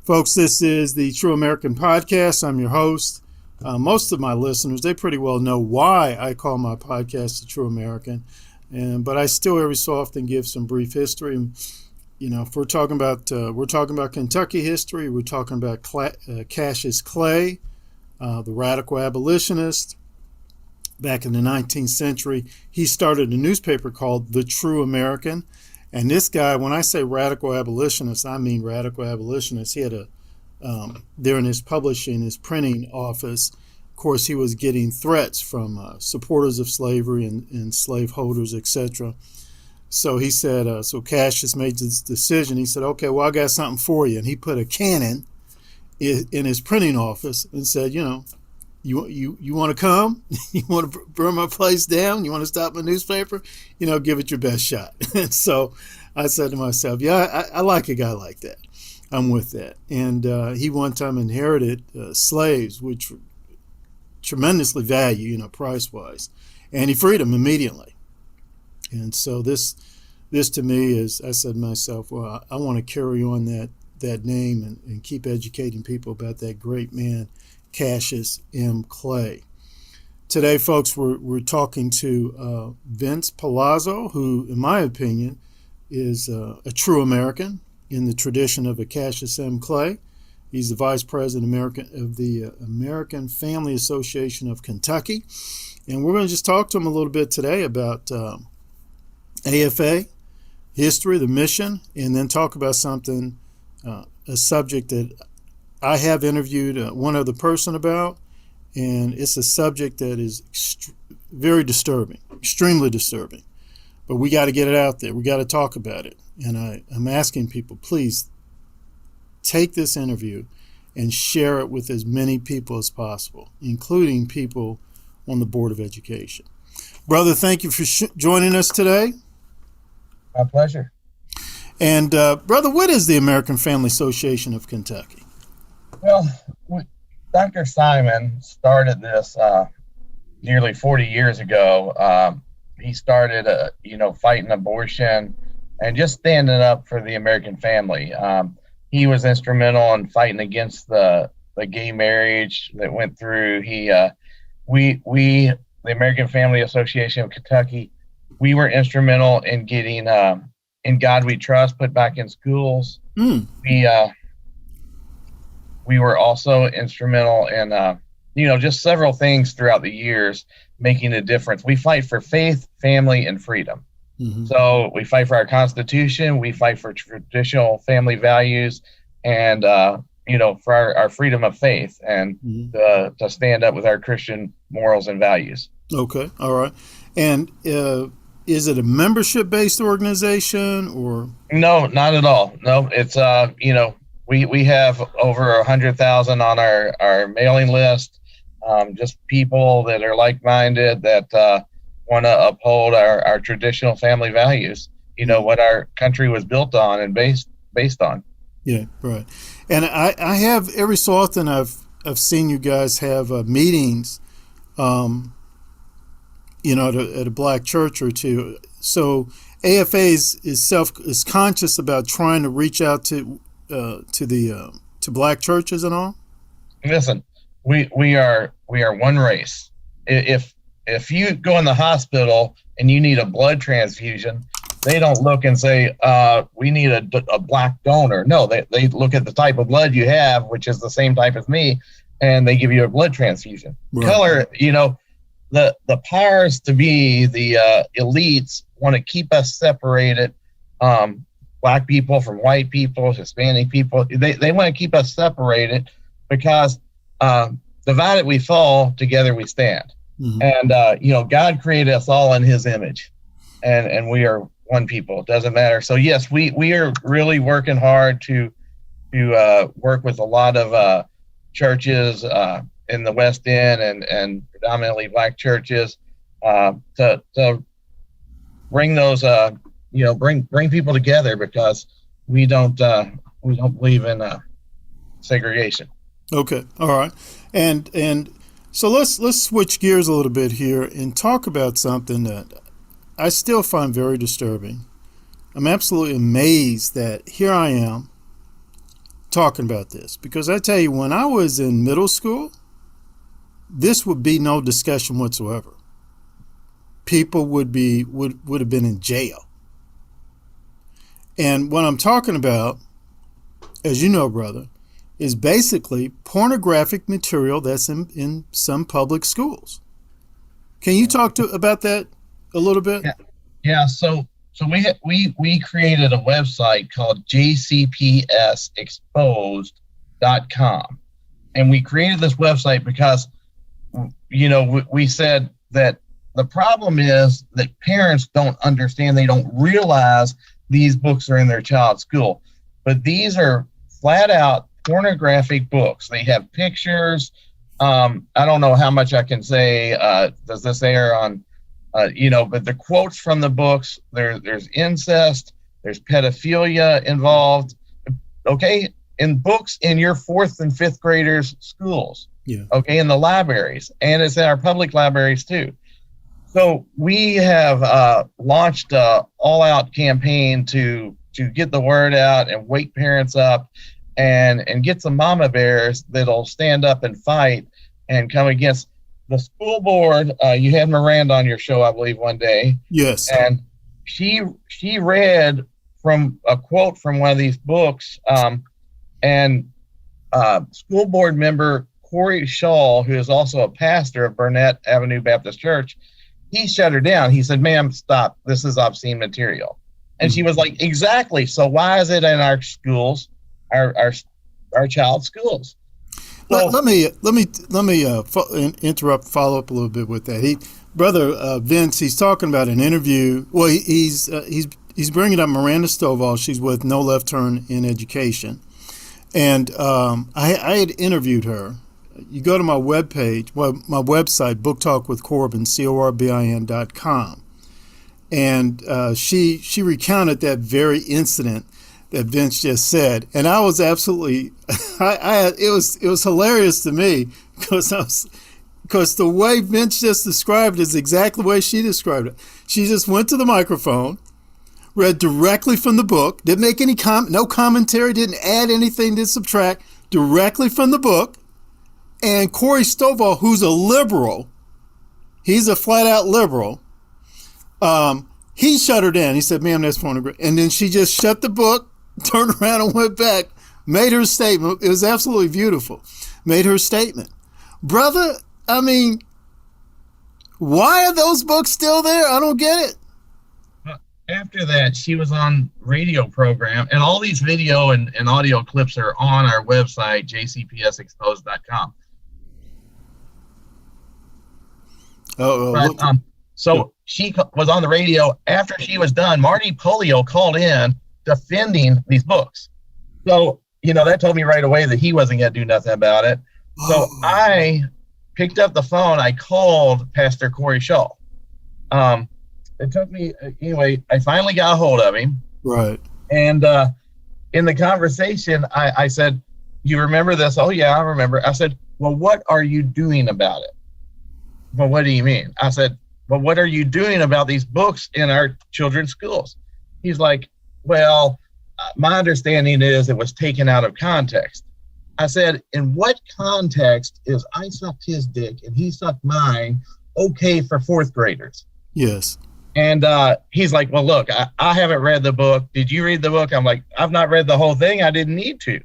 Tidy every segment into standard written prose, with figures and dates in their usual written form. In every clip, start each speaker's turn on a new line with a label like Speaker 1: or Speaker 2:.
Speaker 1: Folks, this is the True American Podcast. I'm your host. Most of my listeners, they pretty well know why I call my podcast the True American, but I still every so often give some brief history. You know, if we're talking about Kentucky history, we're talking about Cassius Clay, the radical abolitionist. Back in the 19th century, he started a newspaper called The True American. And this guy, when I say radical abolitionist, I mean radical abolitionist. He had there in his publishing, his printing office, of course, he was getting threats from supporters of slavery and slaveholders, etc. So he said, so Cassius made this decision. He said, okay, well, I got something for you. And he put a cannon in his printing office and said, you want to come? You want to burn my place down? You want to stop my newspaper? Give it your best shot. And so I said to myself, yeah, I like a guy like that. I'm with that. And he one time inherited slaves, which were tremendously valued, price-wise. And he freed them immediately. And so this to me is, I said to myself, well, I want to carry on that name and keep educating people about that great man, Cassius M. Clay. Today, folks, we're talking to Vince Palazzo, who, in my opinion, is a true American in the tradition of a Cassius M. Clay. He's the vice president of the American Family Association of Kentucky. And we're going to just talk to him a little bit today about AFA, history, the mission, and then talk about something, a subject that I have interviewed one other person about, and it's a subject that is very disturbing, extremely disturbing. But we got to get it out there. We got to talk about it. And I'm asking people, please take this interview and share it with as many people as possible, including people on the Board of Education. Brother, thank you for joining us today.
Speaker 2: My pleasure.
Speaker 1: And brother, what is the American Family Association of Kentucky?
Speaker 2: Well, Dr. Simon started this nearly 40 years ago. He started, fighting abortion and just standing up for the American family. He was instrumental in fighting against the gay marriage that went through. The American Family Association of Kentucky, we were instrumental in getting In God We Trust put back in schools. We were also instrumental in, just several things throughout the years, making a difference. We fight for faith, family, and freedom. Mm-hmm. So we fight for our Constitution. We fight for traditional family values and, for our freedom of faith and to stand up with our Christian morals and values.
Speaker 1: Okay. All right. And is it a membership-based organization or?
Speaker 2: No, not at all. No, it's, We have over 100,000 on our mailing list, just people that are like-minded that want to uphold our traditional family values, what our country was built on and based on.
Speaker 1: Yeah, right. And I have, every so often I've seen you guys have meetings, at a black church or two. So AFA is conscious about trying to reach out to black churches and all?
Speaker 2: Listen, we are one race. If you go in the hospital and you need a blood transfusion, they don't look and say, we need a black donor. No, they look at the type of blood you have, which is the same type as me, and they give you a blood transfusion. Right. Color, the powers to be, the elites want to keep us separated. Black people from white people, Hispanic people, they want to keep us separated because divided we fall, together we stand. Mm-hmm. And, God created us all in his image and we are one people. It doesn't matter. So, yes, we are really working hard to work with a lot of churches in the West End and predominantly black churches to bring those bring people together because we don't believe in segregation.
Speaker 1: Okay, all right, and so let's switch gears a little bit here and talk about something that I still find very disturbing. I'm absolutely amazed that here I am, talking about this, because I tell you, when I was in middle school, this would be no discussion whatsoever. People would have been in jail. And what I'm talking about, as you know, brother, is basically pornographic material that's in some public schools. Can you talk about that a little bit?
Speaker 2: Yeah. So we created a website called jcpsexposed.com, and we created this website because we said that the problem is that parents don't understand, they don't realize these books are in their child's school, but these are flat out pornographic books. They have pictures. I don't know how much I can say. Does this air on? But the quotes from the books, there's incest, there's pedophilia involved. Okay, in books in your 4th and 5th graders' schools.
Speaker 1: Yeah.
Speaker 2: Okay, in the libraries, and it's in our public libraries too. So we have launched an all-out campaign to get the word out and wake parents up, and get some mama bears that'll stand up and fight and come against the school board. You had Miranda on your show, I believe, one day.
Speaker 1: Yes.
Speaker 2: And she read from a quote from one of these books, and school board member Corey Shaw, who is also a pastor of Burnett Avenue Baptist Church, he shut her down. He said, "Ma'am, stop. This is obscene material." And she was like, "Exactly. So why is it in our schools, our child's schools?" So,
Speaker 1: let me interrupt, follow up a little bit with that. Brother Vince, he's talking about an interview. Well, he's bringing up Miranda Stovall. She's with No Left Turn in Education, and I had interviewed her. You go to my webpage, my website, Book Talk with Corbin, CORBIN.com, and she recounted that very incident that Vince just said, and I was absolutely, it was hilarious to me because the way Vince just described it is exactly the way she described it. She just went to the microphone, read directly from the book, didn't make any no commentary, didn't add anything, didn't subtract, directly from the book. And Corey Stovall, who's a liberal, he's a flat out liberal. He shut her down. He said, "Ma'am, that's pornography." And then she just shut the book, turned around and went back, made her statement. It was absolutely beautiful. Made her statement. Brother, I mean, why are those books still there? I don't get it.
Speaker 2: After that, she was on radio program, and all these video and audio clips are on our website, jcpsexposed.com. So she was on the radio. After she was done, Marty Polio called in defending these books. So, that told me right away that he wasn't going to do nothing about it. So I picked up the phone. I called Pastor Corey Shaw. It took me, anyway, I finally got a hold of him.
Speaker 1: Right.
Speaker 2: And in the conversation, I said, "You remember this?" "Oh, yeah, I remember." I said, "Well, what are you doing about it?" "Well, what do you mean?" I said, "Well, what are you doing about these books in our children's schools?" He's like, "Well, my understanding is it was taken out of context." I said, "In what context is I sucked his dick and he sucked mine okay for 4th graders?"
Speaker 1: Yes.
Speaker 2: And he's like, "Well, look, I haven't read the book. Did you read the book?" I'm like, "I've not read the whole thing. I didn't need to."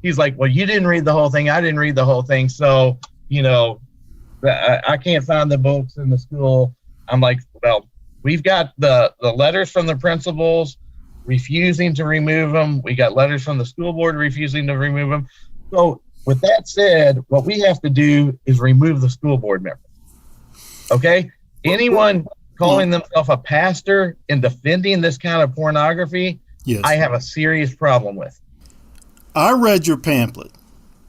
Speaker 2: He's like, "Well, you didn't read the whole thing. I didn't read the whole thing. So, I can't find the books in the school." I'm like, "Well, we've got the letters from the principals refusing to remove them. We got letters from the school board refusing to remove them. So with that said, what we have to do is remove the school board member." Okay? Anyone calling themselves a pastor and defending this kind of pornography, yes, I have a serious problem with.
Speaker 1: I read your pamphlet.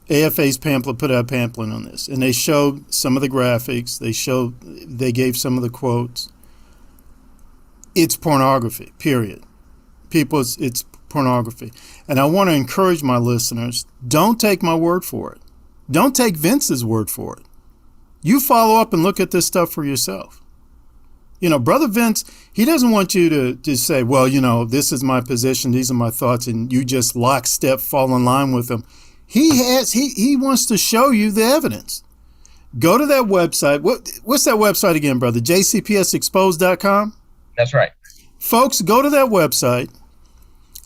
Speaker 1: AFA's pamphlet put out a pamphlet on this, and they showed some of the graphics. They gave some of the quotes. It's pornography, period. People, it's pornography. And I want to encourage my listeners, don't take my word for it. Don't take Vince's word for it. You follow up and look at this stuff for yourself. Brother Vince, he doesn't want you to say, well, this is my position, these are my thoughts, and you just lockstep fall in line with him. He wants to show you the evidence. Go to that website. What's that website again, brother? jcpsexposed.com?
Speaker 2: That's right.
Speaker 1: Folks, go to that website.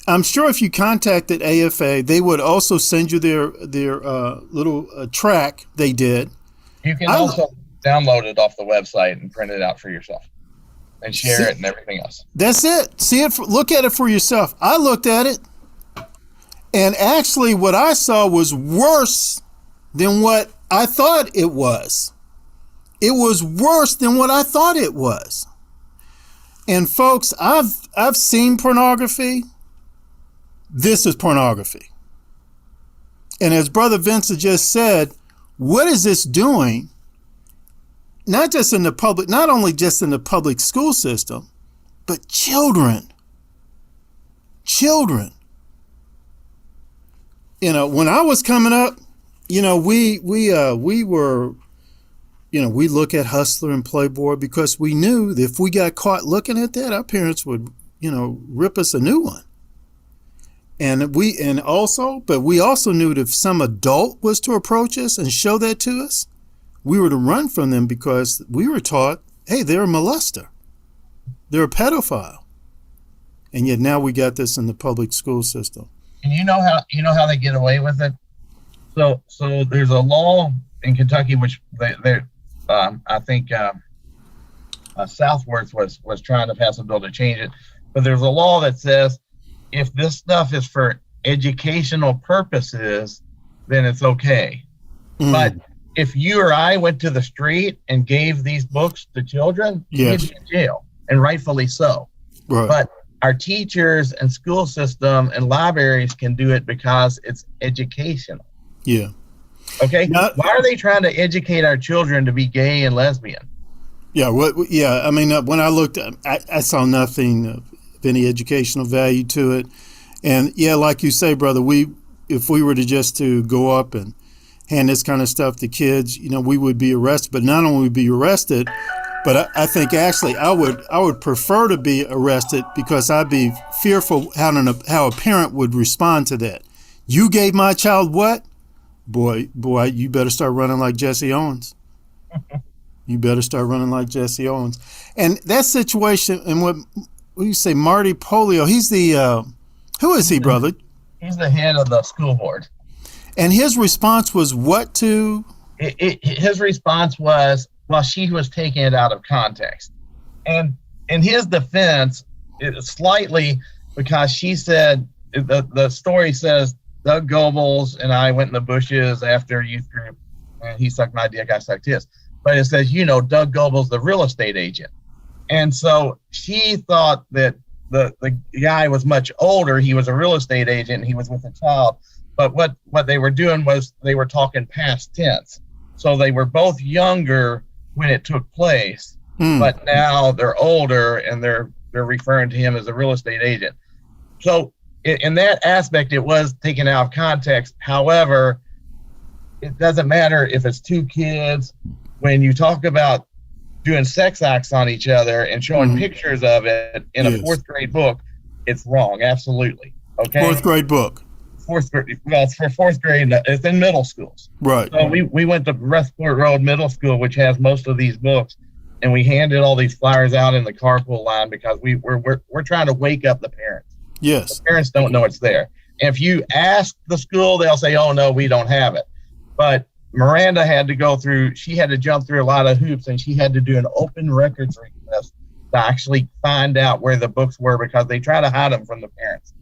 Speaker 1: I'm sure if you contacted AFA, they would also send you their little track they did.
Speaker 2: You can also download it off the website and print it out for yourself and share it and everything else.
Speaker 1: That's it. See it. Look at it for yourself. I looked at it, and actually what I saw was worse than what I thought it was. It was worse than what I thought it was. And folks, I've seen pornography. This is pornography. And as Brother Vince just said, what is this doing? Not only just in the public school system, but children. Children. When I was coming up, we were, we look at Hustler and Playboy because we knew that if we got caught looking at that, our parents would, rip us a new one. But we also knew that if some adult was to approach us and show that to us, we were to run from them because we were taught, hey, they're a molester. They're a pedophile. And yet now we got this in the public school system.
Speaker 2: And you know how they get away with it? So there's a law in Kentucky which I think Southworth was trying to pass a bill to change it. But there's a law that says if this stuff is for educational purposes, then it's okay. Mm. But if you or I went to the street and gave these books to children,
Speaker 1: yes,
Speaker 2: you'd be in jail, and rightfully so.
Speaker 1: Right.
Speaker 2: But our teachers and school system and libraries can do it because it's educational.
Speaker 1: Yeah.
Speaker 2: Okay. Why are they trying to educate our children to be gay and lesbian?
Speaker 1: Yeah. I mean, when I looked, I saw nothing of any educational value to it. And yeah, like you say, brother, if we were to go up and hand this kind of stuff to kids, we would be arrested. But not only would we be arrested, but I think actually I would prefer to be arrested because I'd be fearful how a parent would respond to that. You gave my child what? Boy, you better start running like Jesse Owens. You better start running like Jesse Owens. And that situation, and what you say, Marty Polio, he's the, who is he, brother?
Speaker 2: He's the head of the school board.
Speaker 1: And his response was what to?
Speaker 2: His response was, well, she was taking it out of context. And in his defense, slightly, because she said, the story says, Doug Goebbels and I went in the bushes after youth group, and he sucked my dick, I sucked his. But it says, Doug Goebbels, the real estate agent. And so she thought that the guy was much older. He was a real estate agent, and he was with a child. But what they were doing was they were talking past tense. So they were both younger when it took place, but now they're older and they're referring to him as a real estate agent. So in that aspect, it was taken out of context. However, it doesn't matter if it's two kids. When you talk about doing sex acts on each other and showing pictures of it in a fourth grade book, it's wrong. Absolutely. Okay.
Speaker 1: Fourth grade book.
Speaker 2: Fourth grade. Well, it's for fourth grade. It's in middle schools.
Speaker 1: Right.
Speaker 2: So we went to Westport Road Middle School, which has most of these books, and we handed all these flyers out in the carpool line because we're trying to wake up the parents.
Speaker 1: Yes.
Speaker 2: The parents don't know it's there. And if you ask the school, they'll say, "Oh no, we don't have it." But Miranda she had to jump through a lot of hoops, and she had to do an open records request to actually find out where the books were because they try to hide them from the parents.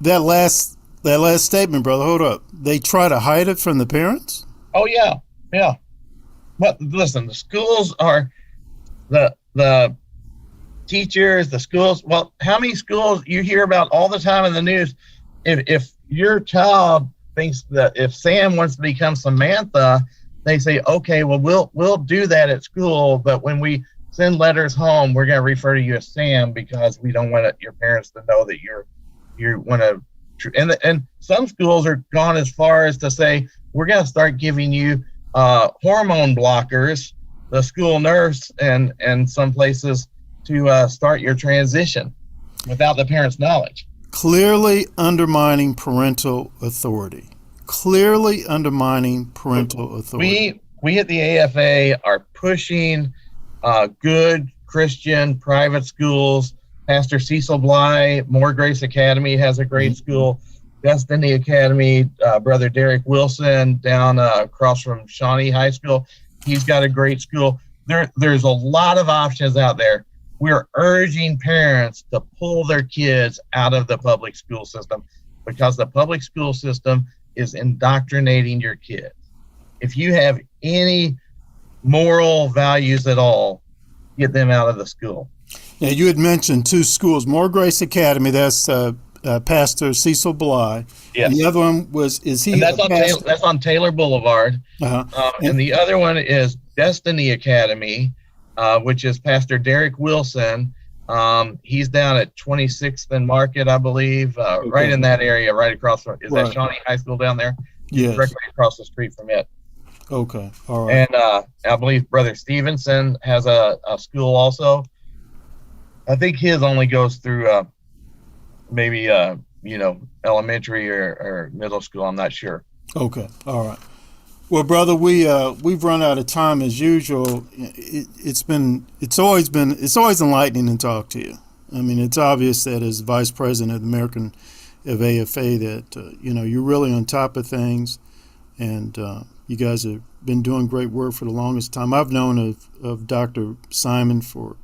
Speaker 1: That last statement, brother, hold up. They try to hide it from the parents?
Speaker 2: Oh yeah. But listen, the schools are the teachers, the schools. Well, how many schools you hear about all the time in the news? If your child thinks that if Sam wants to become Samantha, they say, okay, well, we'll do that at school, but when we send letters home, we're going to refer to you as Sam because we don't want your parents to know that you want to. And some schools are gone as far as to say, we're going to start giving you hormone blockers the school nurse and some places to start your transition without the parents' knowledge.
Speaker 1: Clearly undermining parental authority. Clearly undermining parental authority.
Speaker 2: We at the AFA are pushing good Christian private schools. Pastor Cecil Bly, More Grace Academy has a great school. Destiny Academy, Brother Derek Wilson down across from Shawnee High School, he's got a great school. There's a lot of options out there. We're urging parents to pull their kids out of the public school system because the public school system is indoctrinating your kids. If you have any moral values at all, get them out of the school.
Speaker 1: Now, you had mentioned two schools, More Grace Academy, that's Pastor Cecil Bly.
Speaker 2: Yes.
Speaker 1: And the other one is he?
Speaker 2: And that's on Taylor Boulevard. And the other one is Destiny Academy, which is Pastor Derek Wilson. He's down at 26th and Market, I believe, right in that area, right across from, that Shawnee High School down there?
Speaker 1: Yes.
Speaker 2: Directly across the street from it.
Speaker 1: Okay, all right.
Speaker 2: And I believe Brother Stevenson has a school also. I think his only goes through maybe elementary or middle school. I'm not sure.
Speaker 1: Okay, all right. Well, brother, we've run out of time as usual. It's always enlightening to talk to you. I mean, it's obvious that as vice president of the American of AFA that you're really on top of things, and you guys have been doing great work for the longest time. I've known of Dr. Simon for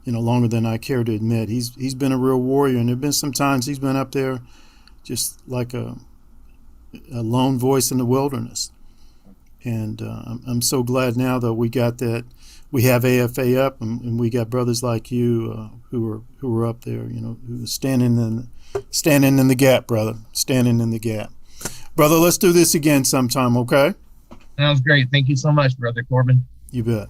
Speaker 1: longer than I care to admit. He's been a real warrior, and there've been some times he's been up there just like a lone voice in the wilderness. And I'm so glad now that we got that. We have AFA up, and we got brothers like you who are up there, who are standing in the gap, brother. Standing in the gap. Brother, let's do this again sometime, okay?
Speaker 2: Sounds great. Thank you so much, Brother Corbin.
Speaker 1: You bet.